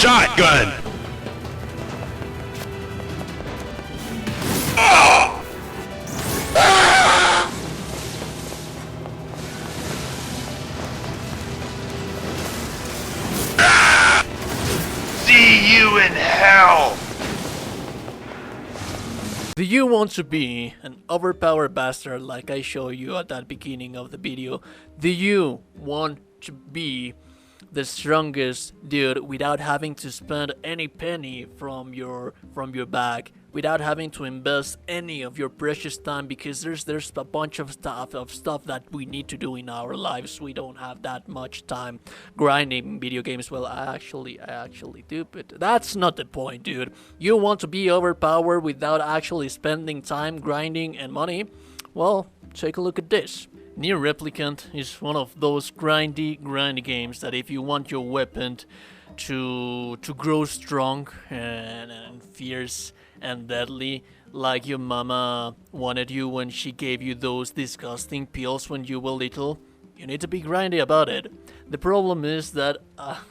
shotgun! See you in hell! Do you want to be an overpowered bastard like I showed you at that beginning of the video? Do you want to be the strongest dude without having to spend any penny from your bag, without having to invest any of your precious time, because there's a bunch of stuff that we need to do in our lives. We don't have that much time grinding video games. Well, I actually do, but that's not the point, dude. You want to be overpowered without actually spending time grinding and money? Well, take a look at this. Nier Replicant is one of those grindy games that if you want your weapon to grow strong and fierce and deadly, like your mama wanted you when she gave you those disgusting pills when you were little, you need to be grindy about it. The problem is that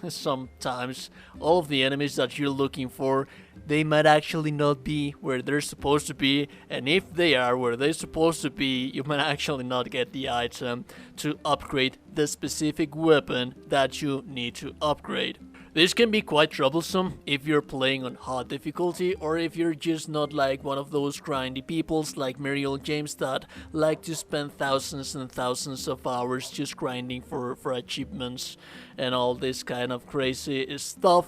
sometimes all of the enemies that you're looking for, they might actually not be where they're supposed to be, and if they are where they're supposed to be, you might actually not get the item to upgrade the specific weapon that you need to upgrade. This can be quite troublesome if you're playing on hard difficulty, or if you're just not like one of those grindy peoples like RPJames that like to spend thousands and thousands of hours just grinding for achievements and all this kind of crazy stuff.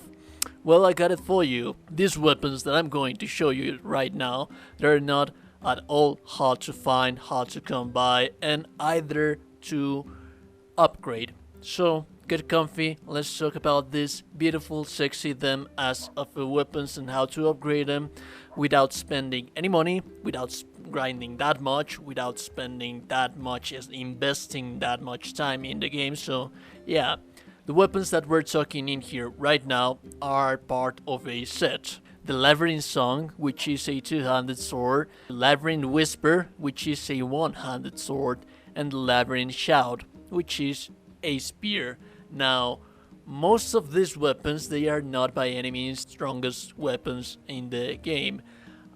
Well, I got it for you. These weapons that I'm going to show you right now, they're not at all hard to find, hard to come by, and either to upgrade. So get comfy, let's talk about this beautiful, sexy them as of weapons and how to upgrade them without spending any money, without grinding that much, without spending that much, as investing that much time in the game. So yeah, the weapons that we're talking in here right now are part of a set. The Labyrinth Song, which is a two-handed sword, the Labyrinth Whisper, which is a one-handed sword, and the Labyrinth Shout, which is a spear. Now, most of these weapons, they are not by any means strongest weapons in the game,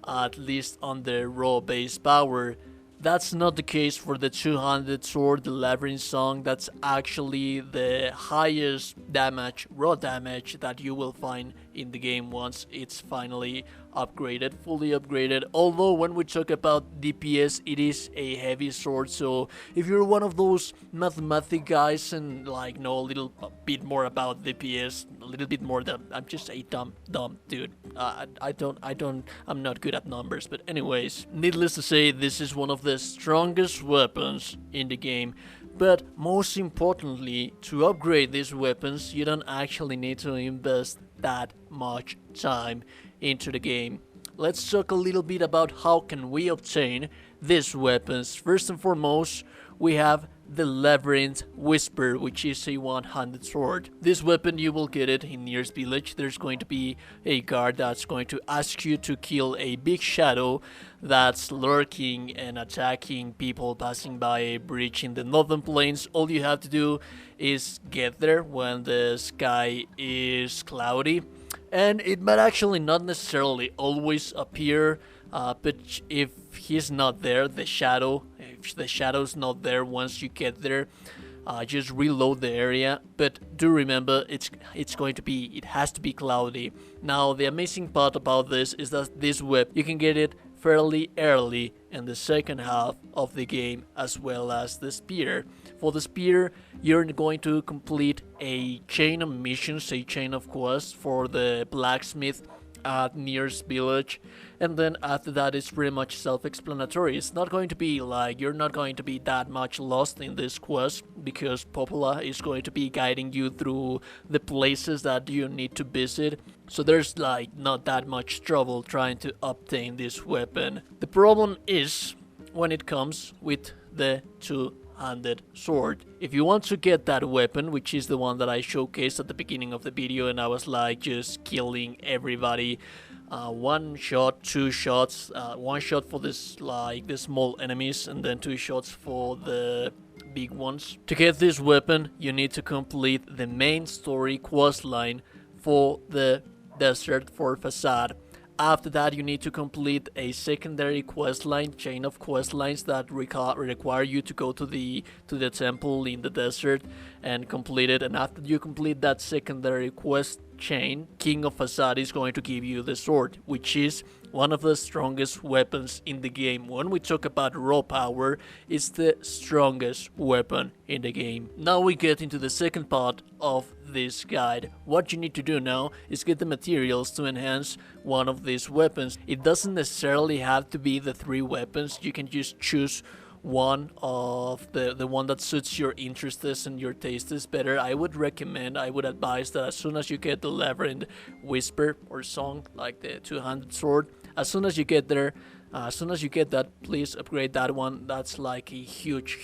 at least on the raw base power. That's not the case for the two-handed sword, the Labyrinth Song. That's actually the highest damage, raw damage, that you will find in the game once it's finally upgraded, fully upgraded. Although when we talk about DPS, it is a heavy sword, so if you're one of those mathematic guys and like know a bit more about DPS, a little bit more than I'm just a dumb dude. I'm not good at numbers, but anyways, needless to say, this is one of the strongest weapons in the game. But most importantly, to upgrade these weapons, you don't actually need to invest that much time into the game. Let's talk a little bit about how can we obtain these weapons. First and foremost, we have the Labyrinth Whisper, which is a one-handed sword. This weapon, you will get it in Nier's village. There's going to be a guard that's going to ask you to kill a big shadow that's lurking and attacking people passing by a bridge in the northern plains. All you have to do is get there when the sky is cloudy, and it might actually not necessarily always appear, but if he's not there, if the shadow's not there once you get there, just reload the area. But do remember, it has to be cloudy. Now, the amazing part about this is that this whip, you can get it fairly early in the second half of the game, as well as the spear. For the spear, you're going to complete a chain of missions, a chain of quests for the blacksmith at Nier's village, and then after that it's pretty much self-explanatory. It's not going to be like, you're not going to be that much lost in this quest, because Popola is going to be guiding you through the places that you need to visit, so there's like not that much trouble trying to obtain this weapon. The problem is when it comes with the two-handed sword. If you want to get that weapon, which is the one that I showcased at the beginning of the video, and I was like just killing everybody, one shot, two shots, one shot for this like the small enemies, and then two shots for the big ones. To get this weapon, you need to complete the main story quest line for the desert for facade. After that, you need to complete a secondary quest line, chain of quest lines that require you to go to the temple in the desert and complete it. And after you complete that secondary quest chain, King of Facade is going to give you the sword, which is one of the strongest weapons in the game. When we talk about raw power, it's the strongest weapon in the game. Now we get into the second part of this guide. What you need to do now is get the materials to enhance one of these weapons. It doesn't necessarily have to be the 3 weapons. You can just choose one of the one that suits your interests and your tastes better. I would advise that as soon as you get the Labyrinth Whisper or Song, like the two-handed sword, as soon as you get there, as soon as you get that, please upgrade that one. That's like a huge,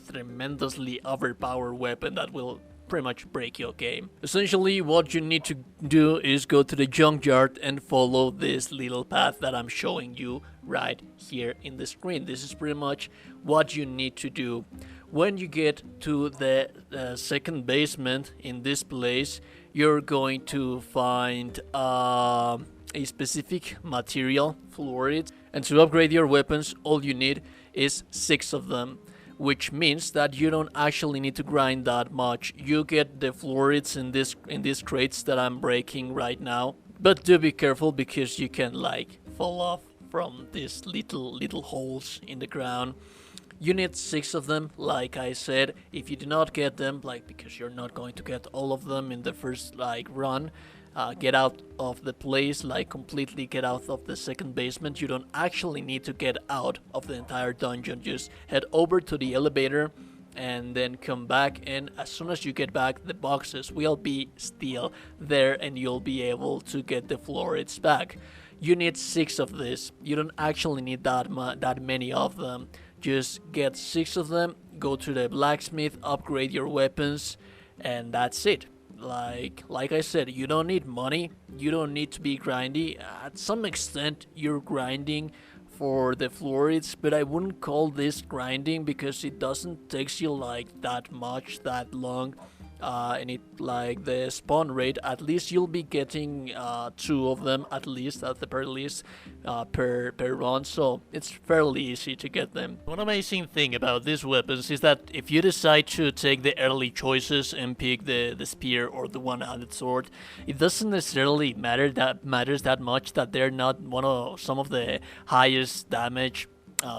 tremendously overpowered weapon that will pretty much break your game. Essentially, what you need to do is go to the junkyard and follow this little path that I'm showing you right here in the screen. This is pretty much what you need to do. When you get to the second basement in this place, you're going to find a specific material, fluorite, and to upgrade your weapons, all you need is 6 of them, which means that you don't actually need to grind that much. You get the fluorides in these crates that I'm breaking right now, but do be careful because you can like fall off from these little holes in the ground. You need 6 of them, like I said. If you do not get them, like because you're not going to get all of them in the first run, get out of the place, like completely get out of the second basement. You don't actually need to get out of the entire dungeon. Just head over to the elevator and then come back, and as soon as you get back, the boxes will be still there and you'll be able to get the fluorides back. You need 6 of this. You don't actually need that many of them. Just get 6 of them, go to the blacksmith, upgrade your weapons, and that's it. Like I said, you don't need money, you don't need to be grindy. At some extent you're grinding for the fluorides, but I wouldn't call this grinding because it doesn't take you like that long, and it like the spawn rate, at least you'll be getting 2 of them at least, at the very least, per run, so it's fairly easy to get them. One amazing thing about these weapons is that if you decide to take the early choices and pick the spear or the one-handed sword, it doesn't necessarily matters that much that they're not some of the highest damage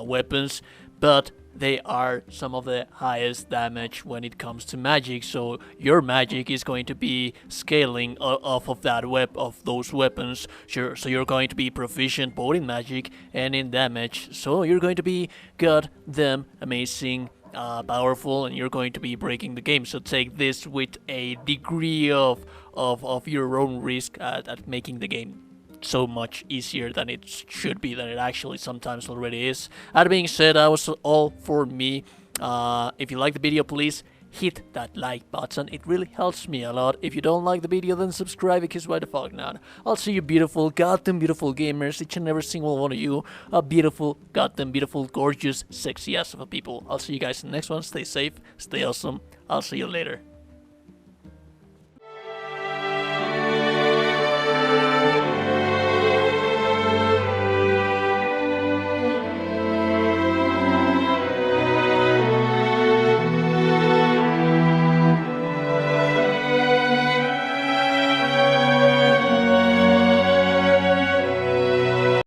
weapons, but they are some of the highest damage when it comes to magic, so your magic is going to be scaling off of those weapons. Sure, so you're going to be proficient both in magic and in damage, so you're going to be goddamn amazing, powerful, and you're going to be breaking the game. So take this with a degree of your own risk at making the game so much easier than it should be, than it actually sometimes already is. That being said, that was all for me. If you like the video, please hit that like button. It really helps me a lot. If you don't like the video, then subscribe, because why the fuck not? I'll see you beautiful, goddamn beautiful gamers, each and every single one of you, a beautiful, goddamn beautiful, gorgeous, sexy ass of a people. I'll see you guys in the next one. Stay safe, stay awesome. I'll see you later.